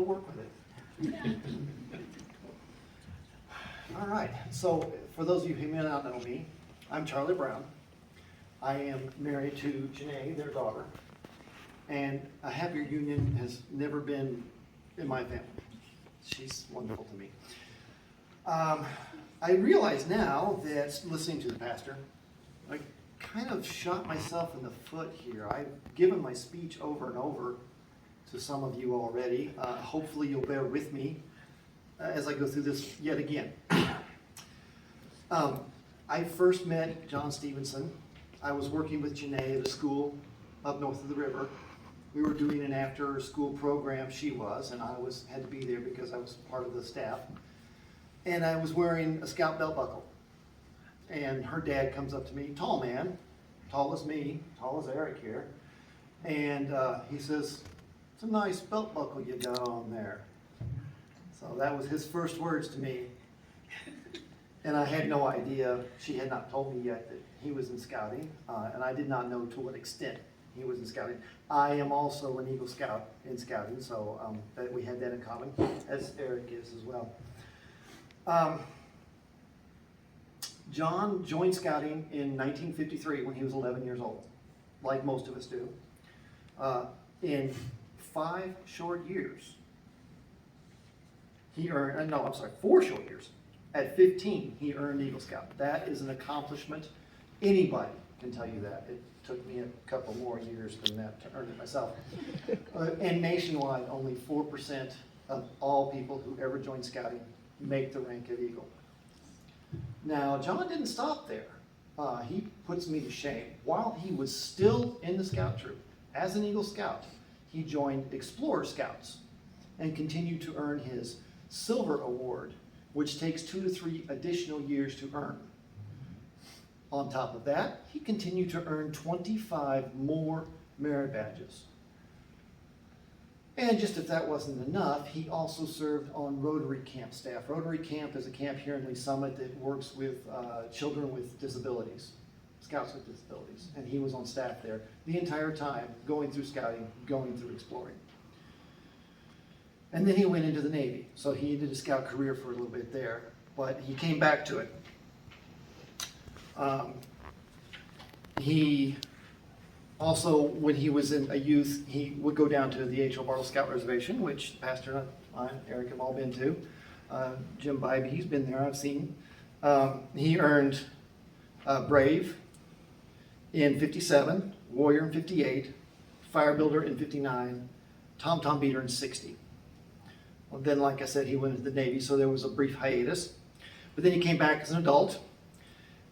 we'll work with it. All right, so for those of you who may not know me, I'm Charlie Brown. I am married to Janae, their daughter, and a happier union has never been in my family. She's wonderful to me. I realize now that listening to the pastor, I kind of shot myself in the foot here. I've given my speech over and over to some of you already. Hopefully you'll bear with me as I go through this yet again. I first met John Stephenson. I was working with Janae at a school up north of the river. We were doing an after-school program, she was, and I had to be there because I was part of the staff. And I was wearing a Scout belt buckle. And her dad comes up to me, tall man, tall as me, tall as Eric here. And he says, "It's a nice belt buckle you got on there." So that was his first words to me. And I had no idea, she had not told me yet that he was in Scouting, and I did not know to what extent he was in Scouting. I am also an Eagle Scout in Scouting, so that we had that in common, as Eric is as well. John joined Scouting in 1953 when he was 11 years old, like most of us do. In 5 short years, he earned, 4 short years. At 15, he earned Eagle Scout. That is an accomplishment. Anybody can tell you that. It took me a couple more years than that to earn it myself. And nationwide, only 4% of all people who ever join Scouting make the rank of Eagle. Now, John didn't stop there. He puts me to shame. While he was still in the Scout troop, as an Eagle Scout, he joined Explorer Scouts and continued to earn his Silver Award, which takes 2 to 3 additional years to earn. On top of that, he continued to earn 25 more merit badges. And just if that wasn't enough, he also served on Rotary Camp staff. Rotary Camp is a camp here in Lee Summit that works with children with disabilities, Scouts with disabilities, and he was on staff there the entire time, going through Scouting, going through Exploring. And then he went into the Navy, so he did a Scout career for a little bit there, but he came back to it. He also, when he was a youth, he would go down to the H.O. Bartle Scout Reservation, which Pastor and I, Eric, have all been to. Jim Bybee, he's been there, I've seen. He earned Brave in 57, Warrior in 58, Fire Builder in 59, Tom Beater in 60. Well, then, like I said, he went into the Navy, so there was a brief hiatus. But then he came back as an adult,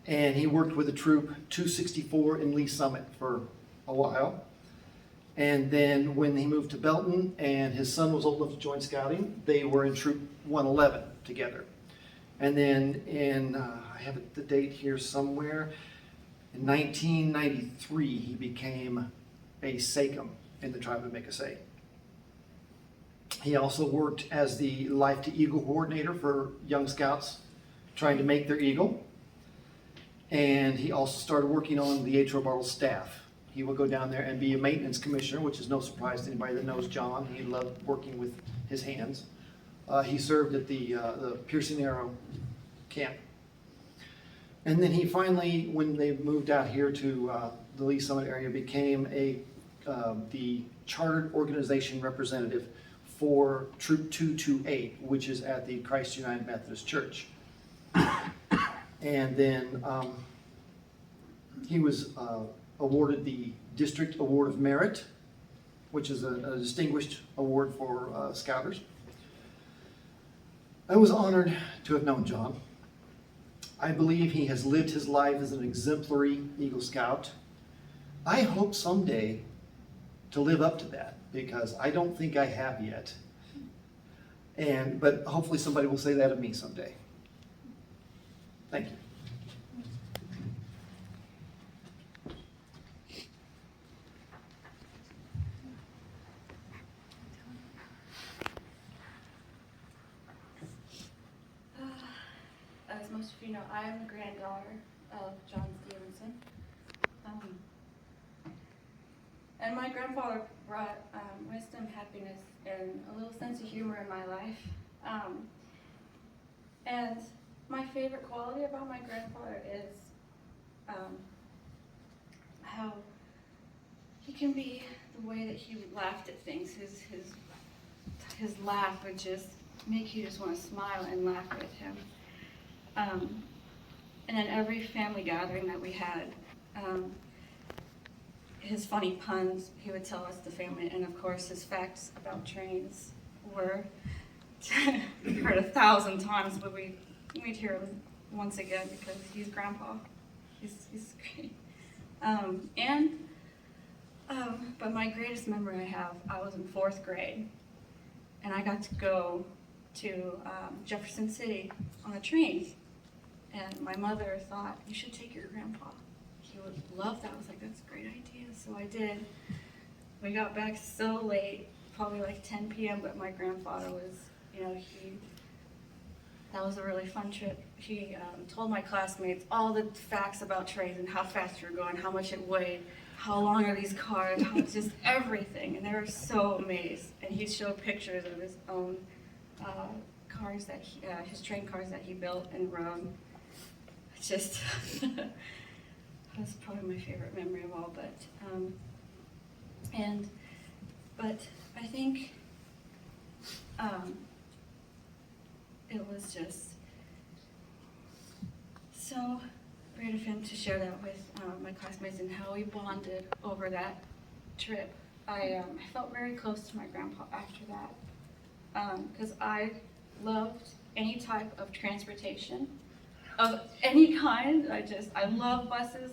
and he worked with the Troop 264 in Lee Summit for a while. And then when he moved to Belton and his son was old enough to join Scouting, they were in Troop 111 together. And then I have the date here somewhere, in 1993, he became a SACM in the tribe of Mickasay. He also worked as the Life to Eagle coordinator for young Scouts trying to make their Eagle. And he also started working on the H.O. Bartle staff. He would go down there and be a maintenance commissioner, which is no surprise to anybody that knows John. He loved working with his hands. He served at the Piercing Arrow camp. And then he finally, when they moved out here to the Lee Summit area, became the chartered organization representative for Troop 228, which is at the Christ United Methodist Church. And then he was awarded the District Award of Merit, which is a distinguished award for Scouters. I was honored to have known John. I believe he has lived his life as an exemplary Eagle Scout. I hope someday to live up to that, because I don't think I have yet. But hopefully somebody will say that of me someday. Thank you. As most of you know, I am the granddaughter of John Stephenson. And my grandfather brought wisdom, happiness, and a little sense of humor in my life. And my favorite quality about my grandfather is how he can be the way that he laughed at things. His laugh would just make you just want to smile and laugh with him. And in every family gathering that we had, his funny puns, he would tell us the family, and of course his facts about trains were heard 1,000 times, but we'd hear him once again because he's Grandpa. He's great. But my greatest memory I have, I was in 4th grade, and I got to go to Jefferson City on a train. And my mother thought, you should take your grandpa. He would love that. I was like, that's a great idea. So I did. We got back so late, probably like 10 p.m., but my grandfather was, that was a really fun trip. He told my classmates all the facts about trains and how fast you're going, how much it weighed, how long are these cars, just everything. And they were so amazed. And he showed pictures of his own cars that his train cars that he built and rode. Just that's probably my favorite memory of all. But I think it was just so great of him to share that with my classmates and how we bonded over that trip. I felt very close to my grandpa after that because I loved any type of transportation of any kind. I love buses,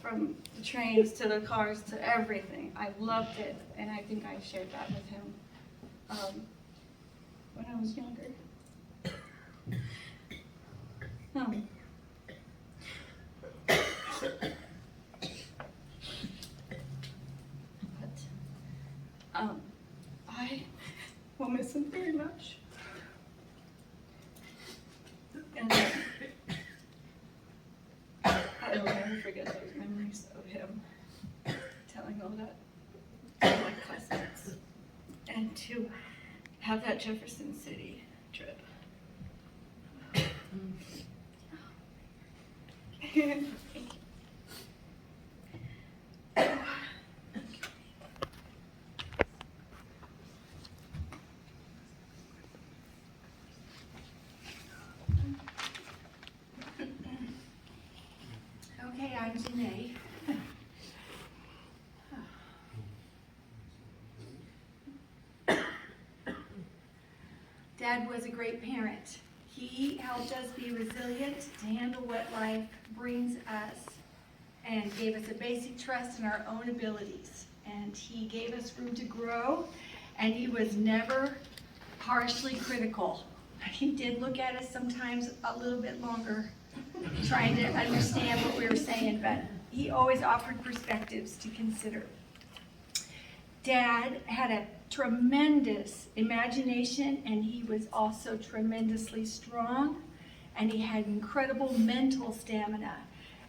from the trains to the cars to everything. I loved it, and I think I shared that with him when I was younger. I will miss him very much. And I will never forget those memories of him telling all that to my classmates and to have that Jefferson City trip. Thank you. Okay, I'm Janae. Dad was a great parent. He helped us be resilient to handle what life brings us and gave us a basic trust in our own abilities. And he gave us room to grow, and he was never harshly critical. He did look at us sometimes a little bit longer, trying to understand what we were saying, but he always offered perspectives to consider. Dad had a tremendous imagination, and he was also tremendously strong, and he had incredible mental stamina.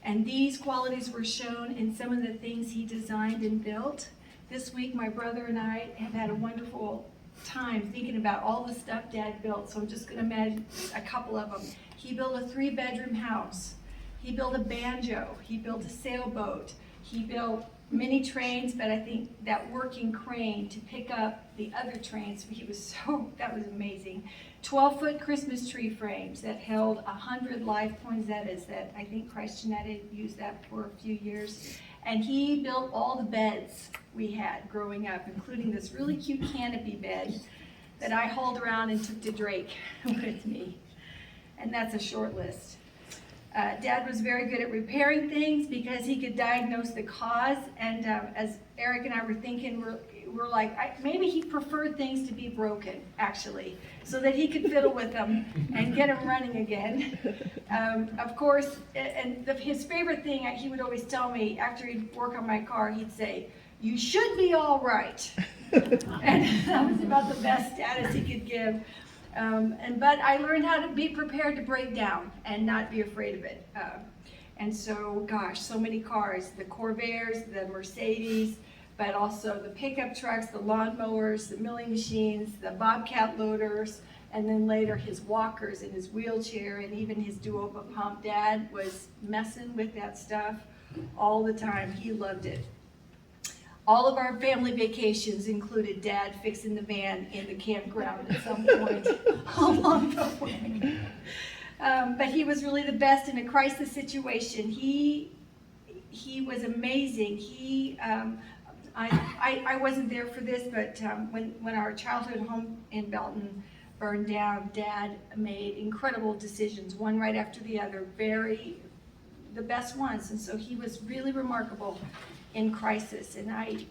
And these qualities were shown in some of the things he designed and built. This week, my brother and I have had a wonderful time thinking about all the stuff Dad built, so I'm just going to mention a couple of them. He built a 3-bedroom house. He built a banjo. He built a sailboat. He built mini trains, but I think that working crane to pick up the other trains, that was amazing. 12-foot Christmas tree frames that held 100 live poinsettias that I think Christ United used that for a few years. And he built all the beds we had growing up, including this really cute canopy bed that I hauled around and took to Drake with me. And that's a short list. Dad was very good at repairing things because he could diagnose the cause. And as Eric and I were thinking, we're like, maybe he preferred things to be broken, actually, so that he could fiddle with them and get them running again. Of course, and his favorite thing, he would always tell me after he'd work on my car, he'd say, "You should be all right." And that was about the best status he could give. But I learned how to be prepared to break down and not be afraid of it. And so, gosh, so many cars, the Corvairs, the Mercedes, but also the pickup trucks, the lawnmowers, the milling machines, the bobcat loaders, and then later his walkers and his wheelchair and even his do-over pump. Dad was messing with that stuff all the time. He loved it. All of our family vacations included Dad fixing the van in the campground at some point along the way. But he was really the best in a crisis situation. He was amazing. I wasn't there for this, but when our childhood home in Belton burned down, Dad made incredible decisions, one right after the other, the best ones. And so he was really remarkable in crisis, and I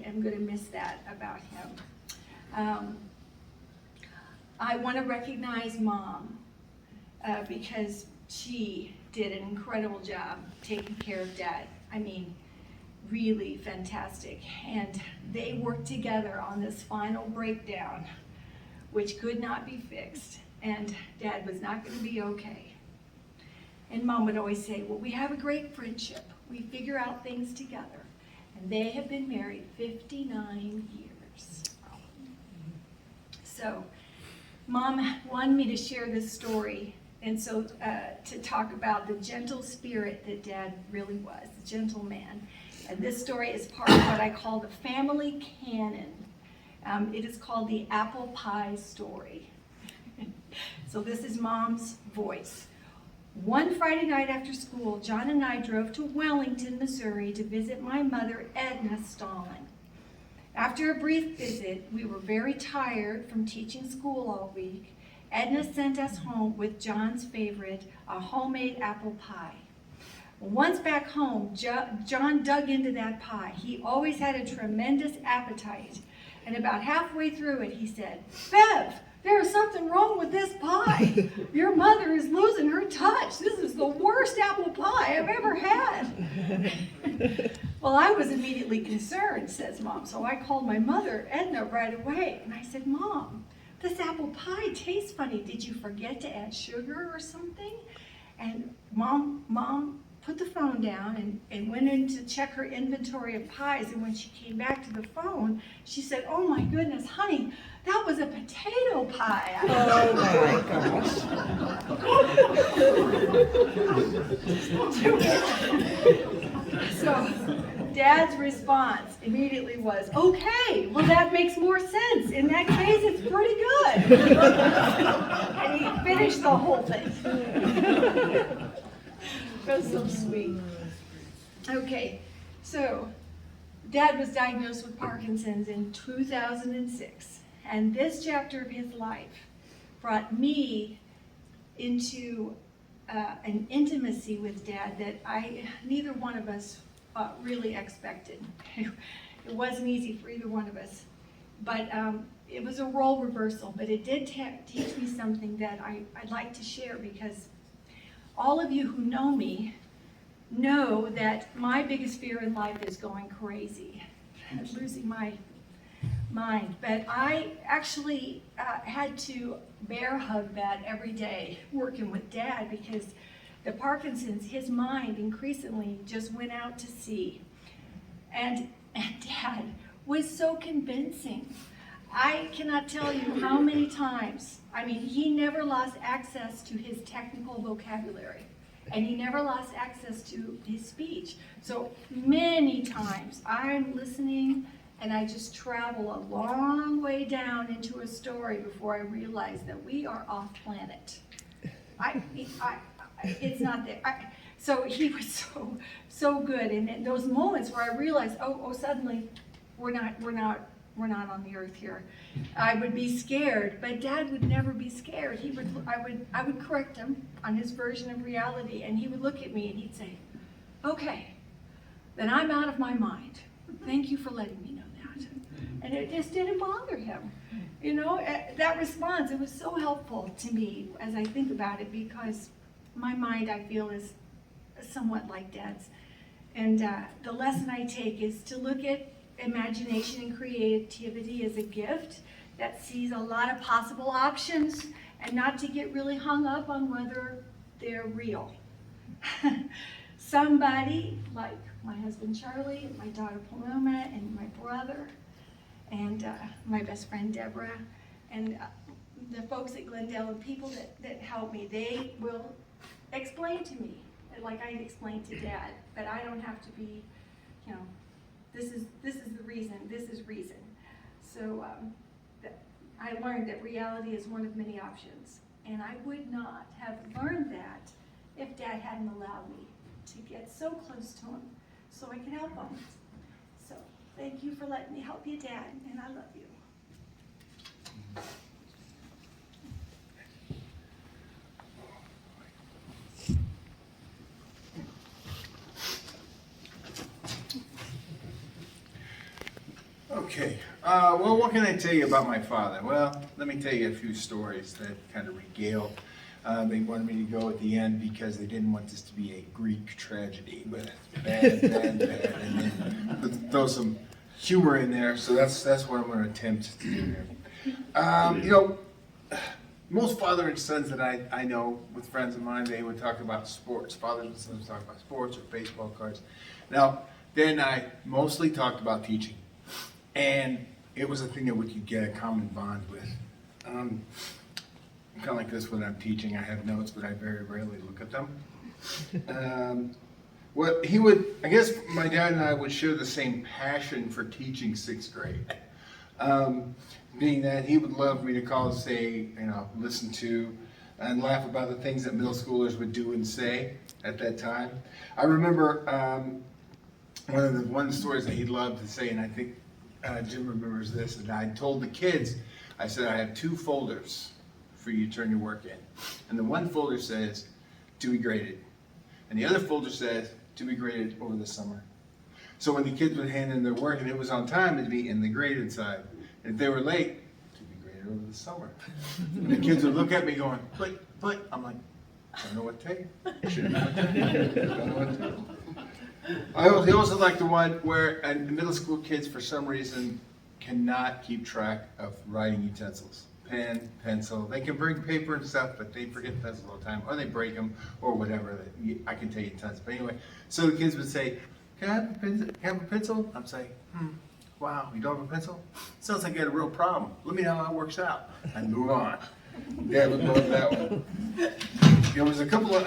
am going to miss that about him. I want to recognize Mom because she did an incredible job taking care of Dad. I mean, really fantastic. And they worked together on this final breakdown, which could not be fixed, and Dad was not going to be okay. And Mom would always say, well, we have a great friendship. We figure out things together. And they have been married 59 years. So Mom wanted me to share this story, and so to talk about the gentle spirit that Dad really was, a gentle man. And this story is part of what I call the family canon. It is called the apple pie story. So this is Mom's voice. One Friday night after school, John and I drove to Wellington, Missouri to visit my mother, Edna Stallings. After a brief visit, we were very tired from teaching school all week. Edna sent us home with John's favorite, a homemade apple pie. Once back home, John dug into that pie. He always had a tremendous appetite. And about halfway through it, he said, "Bev, there is something wrong with this pie. Your mother is losing her touch. This is the worst apple pie I've ever had." Well, I was immediately concerned, says Mom. So I called my mother, Edna, right away. And I said, "Mom, this apple pie tastes funny. Did you forget to add sugar or something?" And Mom put the phone down and went in to check her inventory of pies. And when she came back to the phone, she said, "Oh my goodness, honey, that was a potato pie." Oh my gosh. So Dad's response immediately was, "Okay, well that makes more sense. In that case, it's pretty good." And he finished the whole thing. That was so sweet. Okay, so Dad was diagnosed with Parkinson's in 2006, and this chapter of his life brought me into an intimacy with Dad that neither one of us really expected. It wasn't easy for either one of us, but it was a role reversal, but it did teach me something that I'd like to share, because all of you who know me know that my biggest fear in life is going crazy, losing my mind. But I actually had to bear hug that every day working with Dad, because the Parkinson's, his mind increasingly just went out to sea. And Dad was so convincing. I cannot tell you how many times, he never lost access to his technical vocabulary, and he never lost access to his speech. So many times I'm listening and I just travel a long way down into a story before I realize that we are off planet. It's not there. So he was so good. And in those moments where I realized, oh, suddenly we're not on the earth here, I would be scared. But Dad would never be scared. I would correct him on his version of reality, and he would look at me and he'd say, "Okay, then I'm out of my mind. Thank you for letting me know that." And it just didn't bother him. That response, it was so helpful to me as I think about it, because my mind, I feel, is somewhat like Dad's. And the lesson I take is to look at imagination and creativity as a gift that sees a lot of possible options, and not to get really hung up on whether they're real. somebody like my husband Charlie, and my daughter Paloma, and my brother, and my best friend Deborah, and the folks at Glendale, and people that help me, they will explain to me, like I explained to Dad, but I don't have to be, you know, this is the reason, this is reason. So I learned that reality is one of many options, and I would not have learned that if Dad hadn't allowed me to get so close to him so I could help him. So thank you for letting me help you, Dad, and I love you. Okay, well, what can I tell you about my father? Well, let me tell you a few stories that kind of regale. They wanted me to go at the end because they didn't want this to be a Greek tragedy, but bad, and then throw some humor in there. So that's what I'm going to attempt to do here. You know, most father and sons that I know with friends of mine, they would talk about sports. Fathers and sons talk about sports or baseball cards. Now, then I mostly talked about teaching. And it was a thing that we could get a common bond with. Kind of like this when I'm teaching. I have notes, but I very rarely look at them. I guess my dad and I would share the same passion for teaching sixth grade. Being that he would love me to call and say, listen to and laugh about the things that middle schoolers would do and say at that time. I remember one of the stories that he loved to say, and I think Jim remembers this, and I told the kids, I said, I have 2 folders for you to turn your work in. And the one folder says, to be graded. And the other folder says, to be graded over the summer. So when the kids would hand in their work and it was on time, it'd be in the graded side. And if they were late, to be graded over the summer. And the kids would look at me going, but, I'm like, I don't know what to tell you. Should have known what to tell you. Don't know what to tell you. I also like the one where middle school kids, for some reason, cannot keep track of writing utensils. Pen, pencil. They can bring paper and stuff, but they forget pencils all the time, or they break them, or whatever. I can tell you tons. But anyway, so the kids would say, can I have a pencil? I'm saying, wow, you don't have a pencil? Sounds like you had a real problem. Let me know how it works out. And move on. Dad would go with that one. There was a couple of...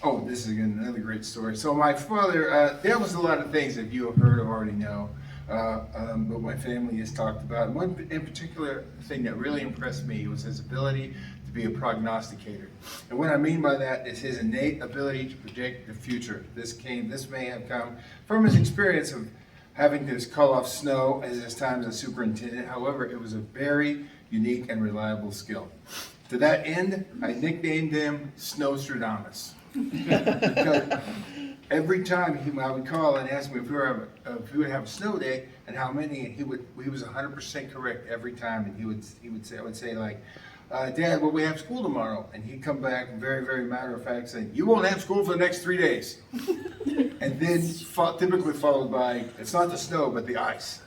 Oh, this is again another great story. So my father, there was a lot of things that you have heard or already know, but my family has talked about. One in particular thing that really impressed me was his ability to be a prognosticator. And what I mean by that is his innate ability to predict the future. This may have come from his experience of having to call off snow as his time as a superintendent. However, it was a very unique and reliable skill. To that end, I nicknamed him Snowstradamus. Because every time I would call and ask me if we would have a snow day and how many, and he was 100% correct every time, and I would say like, Dad, will we have school tomorrow? And he'd come back very, very matter of fact saying, you won't have school for the next 3 days. And then typically followed by, it's not the snow, but the ice.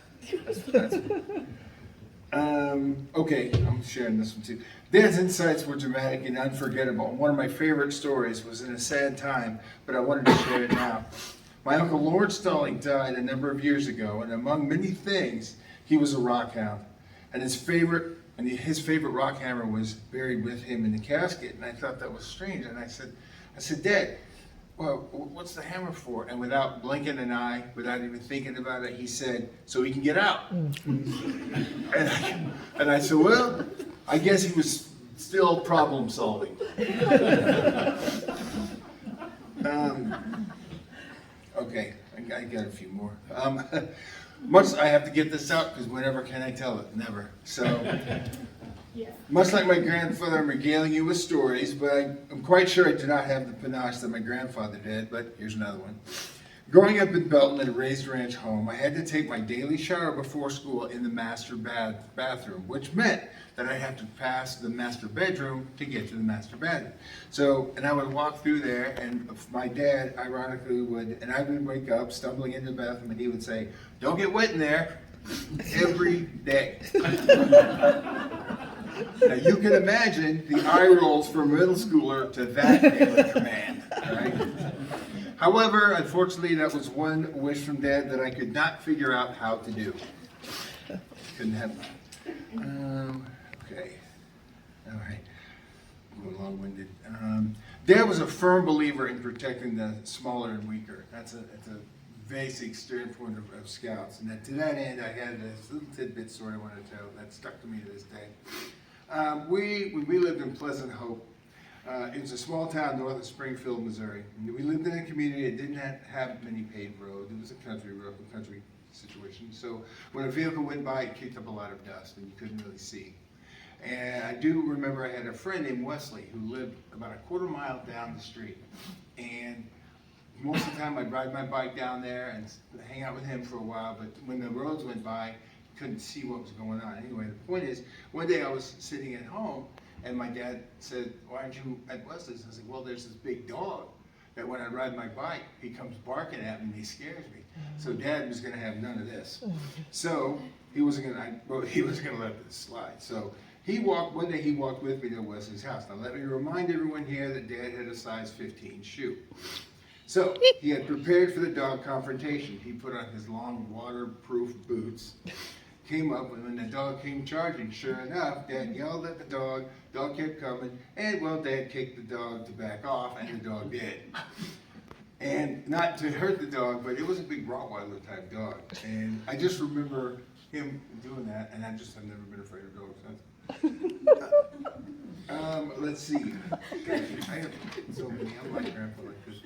Okay, I'm sharing this one too. Dad's insights were dramatic and unforgettable. One of my favorite stories was in a sad time, but I wanted to share it now. My uncle Lawrence Stalling died a number of years ago, and among many things, he was a rock hound. And his favorite rock hammer was buried with him in the casket, and I thought that was strange. And I said, Dad, well, what's the hammer for? And without blinking an eye, without even thinking about it, he said, so he can get out. And I said, well, I guess he was still problem solving. Okay, I got a few more. I have to get this out because whenever can I tell it? Never. So, much like my grandfather, I'm regaling you with stories, but I'm quite sure I do not have the panache that my grandfather did, but here's another one. Growing up in Belton at a raised ranch home, I had to take my daily shower before school in the master bathroom, which meant that I had to pass the master bedroom to get to the master bedroom. And I would walk through there, and my dad, ironically, I would wake up stumbling into the bathroom, and he would say, don't get wet in there, every day. Now you can imagine the eye rolls for a middle schooler to that daily command, right? However, unfortunately, that was one wish from Dad that I could not figure out how to do. Couldn't have. Okay. All right. I'm going long-winded. Dad was a firm believer in protecting the smaller and weaker. That's a basic standpoint of Scouts. And to that end, I had this little tidbit story I want to tell that stuck to me to this day. When we lived in Pleasant Hope, it was a small town north of Springfield, Missouri. And we lived in a community that didn't have many paved roads. It was a country road, a country situation. So when a vehicle went by, it kicked up a lot of dust and you couldn't really see. And I do remember I had a friend named Wesley who lived about a quarter mile down the street. And most of the time I'd ride my bike down there and hang out with him for a while, but when the roads went by, you couldn't see what was going on. Anyway, the point is, one day I was sitting at home and my dad said, "Why aren't you at Wesley's?" I said, "Well, there's this big dog that when I ride my bike, he comes barking at me and he scares me." So Dad was gonna have none of this. So he wasn't gonna let this slide. So one day he walked with me to Wesley's house. Now let me remind everyone here that Dad had a size 15 shoe. So he had prepared for the dog confrontation. He put on his long waterproof boots, came up, and when the dog came charging, sure enough, Dad yelled at the dog kept coming, and well, Dad kicked the dog to back off, and the dog did. And not to hurt the dog, but it was a big Rottweiler type dog. And I just remember him doing that, and I've never been afraid of dogs since. Let's see. I have so many. I'm like grandpa like this.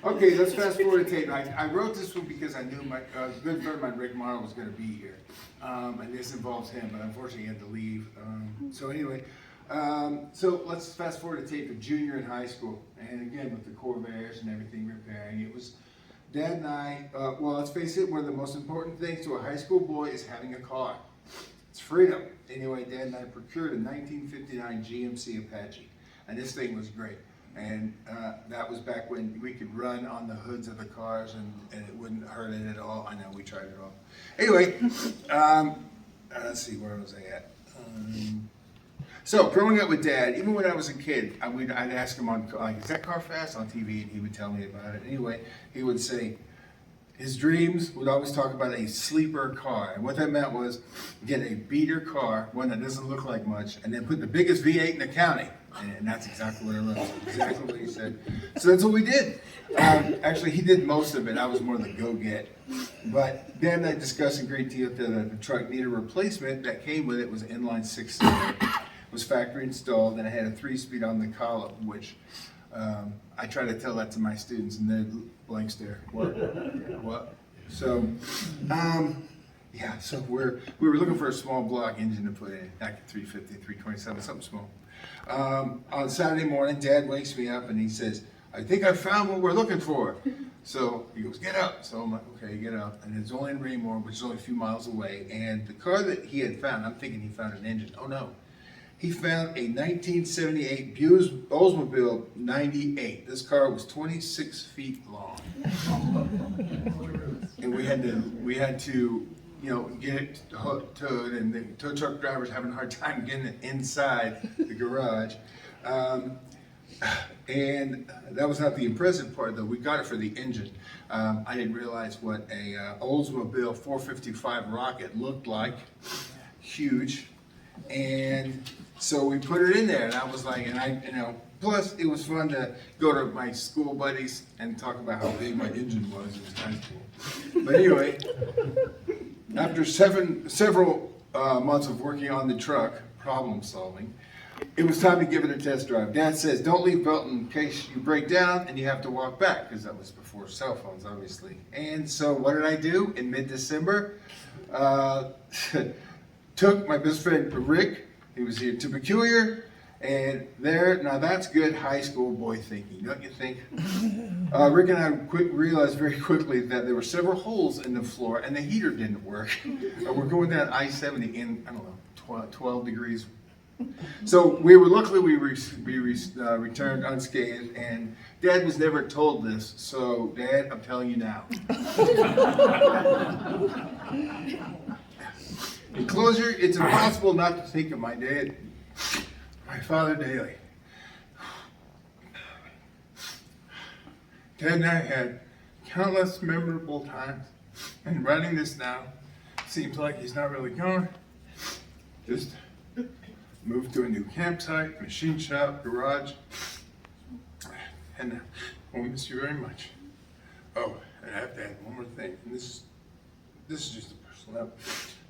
Okay, let's fast forward to tape. I wrote this one because I knew my good friend of mine, Rick Morrow, was going to be here. And this involves him, but unfortunately he had to leave. So anyway, so let's fast forward to tape of junior in high school. And again, with the Corvairs and everything repairing, it was Dad and I, well, let's face it, one of the most important things to a high school boy is having a car. It's freedom. Anyway, Dad and I procured a 1959 GMC Apache, and this thing was great. And that was back when we could run on the hoods of the cars and it wouldn't hurt it at all. I know, we tried it all. Anyway, let's see, where was I at? So growing up with Dad, even when I was a kid, I'd ask him on, like, is that car fast on TV? And he would tell me about it. Anyway, he would say, his dreams would always talk about a sleeper car. And what that meant was get a beater car, one that doesn't look like much, and then put the biggest V8 in the county. And that's exactly what I wrote, exactly what he said. So that's what we did. Actually, he did most of it. I was more the go-get. But Dad and I discussed in great detail that the truck needed a replacement. That came with it was an inline six-cylinder. It was factory installed, and it had a 3-speed on the column, which I try to tell that to my students, and they're blank stare. What? So, yeah, so we were looking for a small block engine to put in, like a 350, 327, something small. On Saturday morning, Dad wakes me up and he says, "I think I found what we're looking for." So he goes, "Get up." So I'm like, okay, get up. And it's only in Raymore, which is only a few miles away. And the car that he had found, I'm thinking he found an engine. Oh no. He found a 1978 Oldsmobile 98. This car was 26 feet long. And we had to, get it towed, and the tow truck driver's having a hard time getting it inside the garage. And that was not the impressive part, though. We got it for the engine. I didn't realize what a Oldsmobile 455 Rocket looked like. Huge. And so we put it in there, and I was like, plus it was fun to go to my school buddies and talk about how big my engine was. It was kind of cool. But anyway, after several months of working on the truck, problem solving, it was time to give it a test drive. Dad says, "Don't leave Belton in case you break down and you have to walk back," because that was before cell phones, obviously. And so what did I do in mid-December? Took my best friend Rick, he was here, to Peculiar, and now that's good high school boy thinking, don't you think? Rick and I realized very quickly that there were several holes in the floor and the heater didn't work. We're going down I-70 in, 12 degrees. So we returned unscathed, and Dad was never told this, so Dad, I'm telling you now. In closure, it's impossible not to think of my dad, my father daily. Ted and I had countless memorable times, and writing this down seems like he's not really gone. Just moved to a new campsite, machine shop, garage, and we'll miss you very much. Oh, and I have to add one more thing, and this is just a personal note.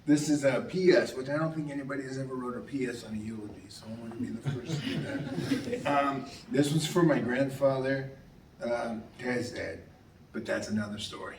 This is a PS, which I don't think anybody has ever wrote a PS on a eulogy, so I want to be the first to do that. This was for my grandfather, Ted's dad, but that's another story.